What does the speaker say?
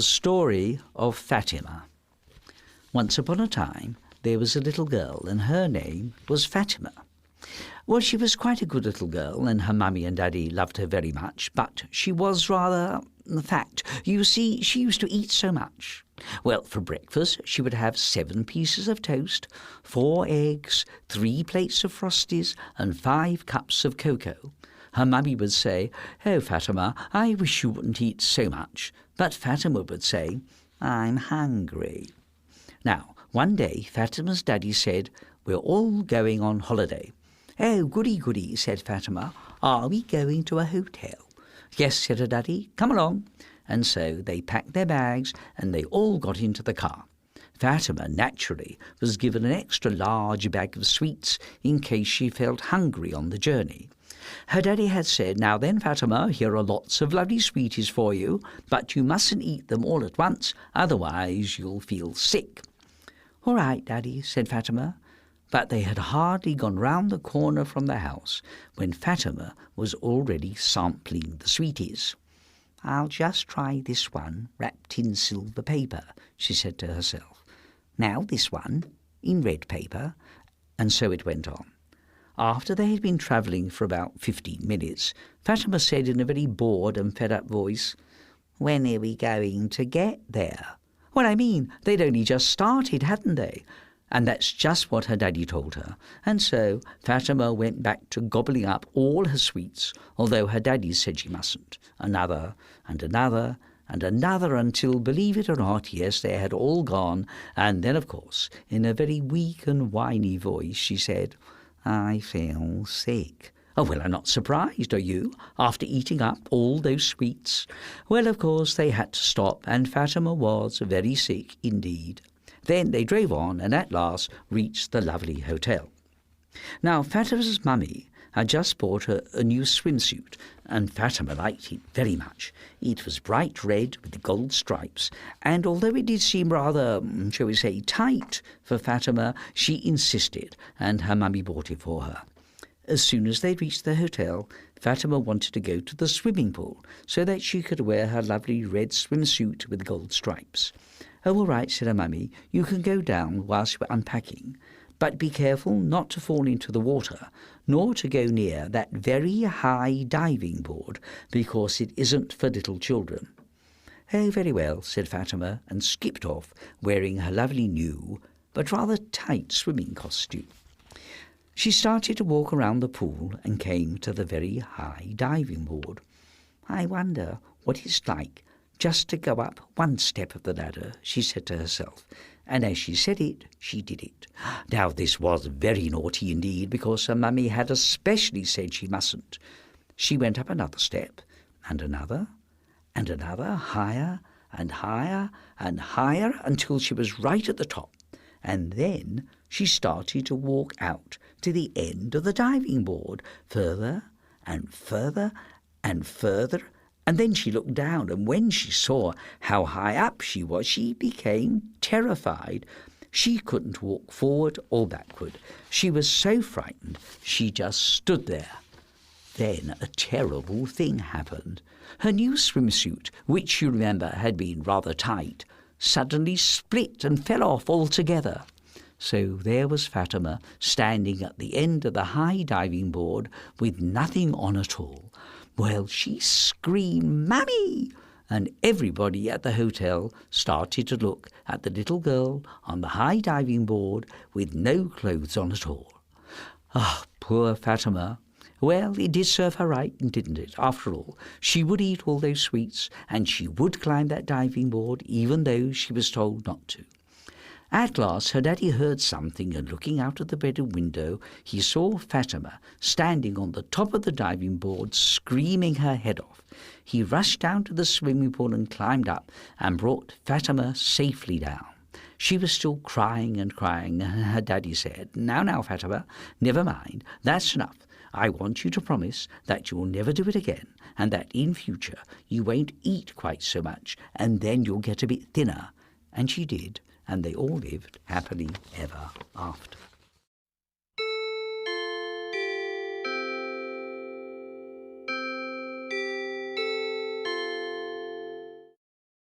The story of Fatima. Once upon a time, there was a little girl, and her name was Fatima. Well, she was quite a good little girl, and her mummy and daddy loved her very much, but she was rather the fact. You see, she used to eat so much. Well, for breakfast, she would have 7 pieces of toast, 4 eggs, 3 plates of Frosties, and 5 cups of cocoa. Her mummy would say, "Oh, Fatima, I wish you wouldn't eat so much." But Fatima would say, "I'm hungry." Now, one day, Fatima's daddy said, "We're all going on holiday." "Oh, goody, goody," said Fatima. "Are we going to a hotel?" "Yes," said her daddy. "Come along." And so they packed their bags and they all got into the car. Fatima, naturally, was given an extra large bag of sweets in case she felt hungry on the journey. Her daddy had said, "Now then, Fatima, here are lots of lovely sweeties for you, but you mustn't eat them all at once, otherwise you'll feel sick." "All right, Daddy," said Fatima. But they had hardly gone round the corner from the house when Fatima was already sampling the sweeties. "I'll just try this one wrapped in silver paper," she said to herself. "Now this one in red paper," and so it went on. After they had been travelling for about 15 minutes, Fatima said in a very bored and fed-up voice, "When are we going to get there?" Well, I mean, they'd only just started, hadn't they? And that's just what her daddy told her. And so Fatima went back to gobbling up all her sweets, although her daddy said she mustn't. Another, and another, and another, until, believe it or not, yes, they had all gone. And then, of course, in a very weak and whiny voice, she said, "I feel sick." "Oh, well, I'm not surprised, are you, after eating up all those sweets?" Well, of course, they had to stop, and Fatima was very sick indeed. Then they drove on and at last reached the lovely hotel. Now, Fatima's mummy had just bought her a new swimsuit, and Fatima liked it very much. It was bright red with gold stripes, and although it did seem rather, shall we say, tight for Fatima, she insisted, and her mummy bought it for her. As soon as they reached the hotel, Fatima wanted to go to the swimming pool so that she could wear her lovely red swimsuit with gold stripes. "Oh, all right," said her mummy, "you can go down whilst we're unpacking. But be careful not to fall into the water, nor to go near that very high diving board, because it isn't for little children." "Oh, very well," said Fatima, and skipped off, wearing her lovely new, but rather tight swimming costume. She started to walk around the pool and came to the very high diving board. "I wonder what it's like just to go up one step of the ladder," she said to herself. And as she said it, she did it. Now, this was very naughty indeed, because her mummy had especially said she mustn't. She went up another step, and another, higher and higher and higher, until she was right at the top. And then she started to walk out to the end of the diving board, further and further and further. And then she looked down, and when she saw how high up she was, she became terrified. She couldn't walk forward or backward. She was so frightened, she just stood there. Then a terrible thing happened. Her new swimsuit, which you remember had been rather tight, suddenly split and fell off altogether. So there was Fatima standing at the end of the high diving board with nothing on at all. Well, she screamed, "Mummy!" And everybody at the hotel started to look at the little girl on the high diving board with no clothes on at all. Ah, poor Fatima. Well, it did serve her right, didn't it? After all, she would eat all those sweets, and she would climb that diving board, even though she was told not to. At last her daddy heard something, and looking out of the bedroom window, he saw Fatima standing on the top of the diving board, screaming her head off. He rushed down to the swimming pool and climbed up and brought Fatima safely down. She was still crying and crying, and her daddy said, Now, Fatima, never mind, that's enough. I want you to promise that you'll never do it again, and that in future you won't eat quite so much, and then you'll get a bit thinner." And she did, and they all lived happily ever after.